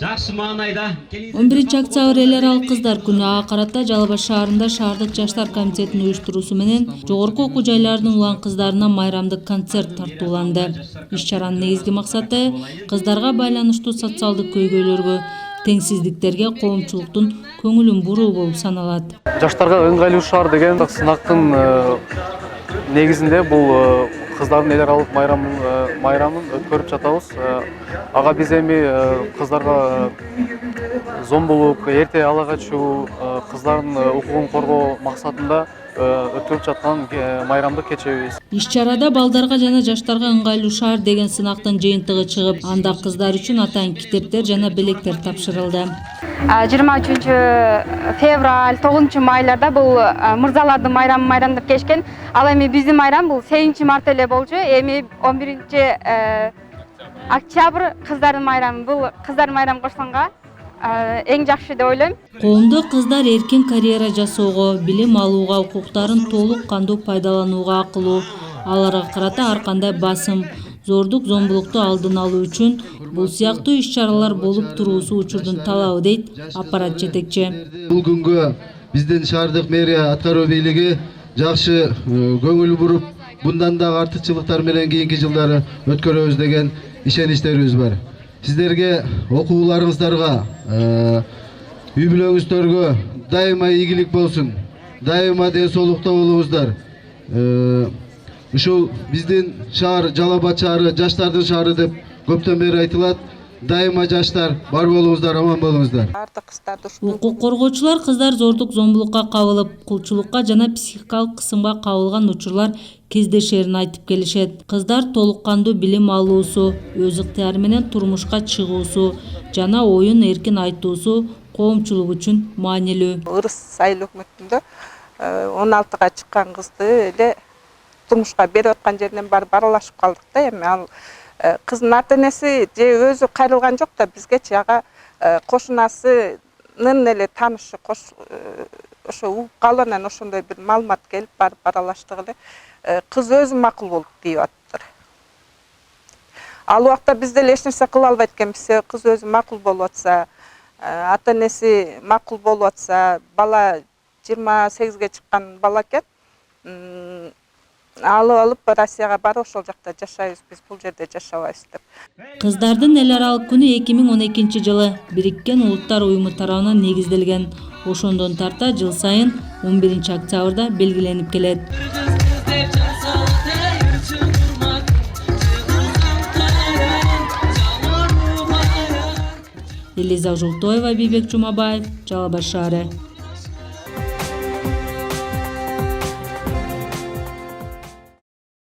жакшы маанайда 11-октябрь эл аралык кыздар күнү ага карата Жалал Абад шаарында шаардык жаштар комитетинин уюштуруусу менен жогорку окуу жайлардын улан кыздарына майрамдык концерт тартууланды. Иш-чаранын негизги максаты кыздарга байланыштуу социалдык көйгөйлөргө, теңсиздиктерге коомчулуктун көңүлүн буруу болуп саналат. Жаштарга ыңгайлуу шаар деген сынактын негизинде бул кыздардын эл аралык майрамын өткөрүп жатабыз. Ага биз эми кыздарга зомбулук, эрте ала качуу, кыздардын укугун коргоо максатында өткөрүп жаткан майрамдык кечебиз. Иш-чарада балдарга жана жаштарга ыңгайлуу шаар деген сынактын жыйынтыгы чыгып, анда кыздар үчүн атайын китептер жана белектер тапшырылды. 23 февраль, 9 майларда бул мырзалардын майрамдып кечкен. Ал эми биздин майрам бул 8 март эле болчу. Эми 11 октябрь кыздардын майрамы. Бул кыздардын майрамы кошконго эң жакшы деп ойлойм. Коомдо кыздар эркин карьера жасоого, билим алууга, укуктарын толук кандуу пайдаланууга акылуу, аларга карата ар кандай басым, зордук, зомбулукту алдын алуу үчүн бул сыяктуу иш-чаралар болуп туруусу учурдун талабы, дейт аппарат жетекчи. Бул күнгө биздин шаардык мэрия аткаруу бийлиги жакшы көңүл буруп, bundan da артыкчылыктар менен кийинки жылдары өткөрөбүз деген ишеничтерибиз бар. Сиздерге, окууларыңыздарга, үй бүлөңүздөргө дайыма ийгилик болсун, дайыма ден соолукта болуңуздар. Ушул биздин шаар Жалал Абад шаары жаштардын шаары деп көптөн бери айтылат. Дайыма жаштар бар болуңуздар, аман болуңуздар. Укук коргоочулар кыздар зордук, зомбулукка кабылып, кулчулукка жана психикалык кысымга кабылган учурлар кездешерин айтып келишет. Кыздар толук кандуу билим алуусу, өз ыктыяры менен турмушка чыгуусу жана оюн эркин айтуусу коомчулук үчүн маанилүү. Ырыс айыл өкмөтүндө 16-га чыккан кызды эле турмушка берип аткан жеринен барып аралашып калдык да. Эми ал кыздын ата-энеси же өзү кайрылган жок да, бизгечи ага кошунасынын эле таанышы ошо угуп калып, анан ошондой бир маалымат келип барып аралаштык эле. Кыз өзү макул болуп дейип атыптыр. Ал убакта биз деле эч нерсе кыла албайт экенбиз. Кыз өзү макул болуп атса, ата-энеси макул болуп атса, бала 28-ге чыккан бала экен. Алып Россияга барып ошол жакта жашайбыз, биз бул жерде жашабайбыз деп. Кыздардын эл аралык күнү 2012 жылы Бириккен Улуттар уюму тарабынан негизделген. Ошондон тарта жыл сайын 11 октябрда белгиленип келет. Элиза Жултоева, Бибек Жумабаев, Жалал Абад шаары.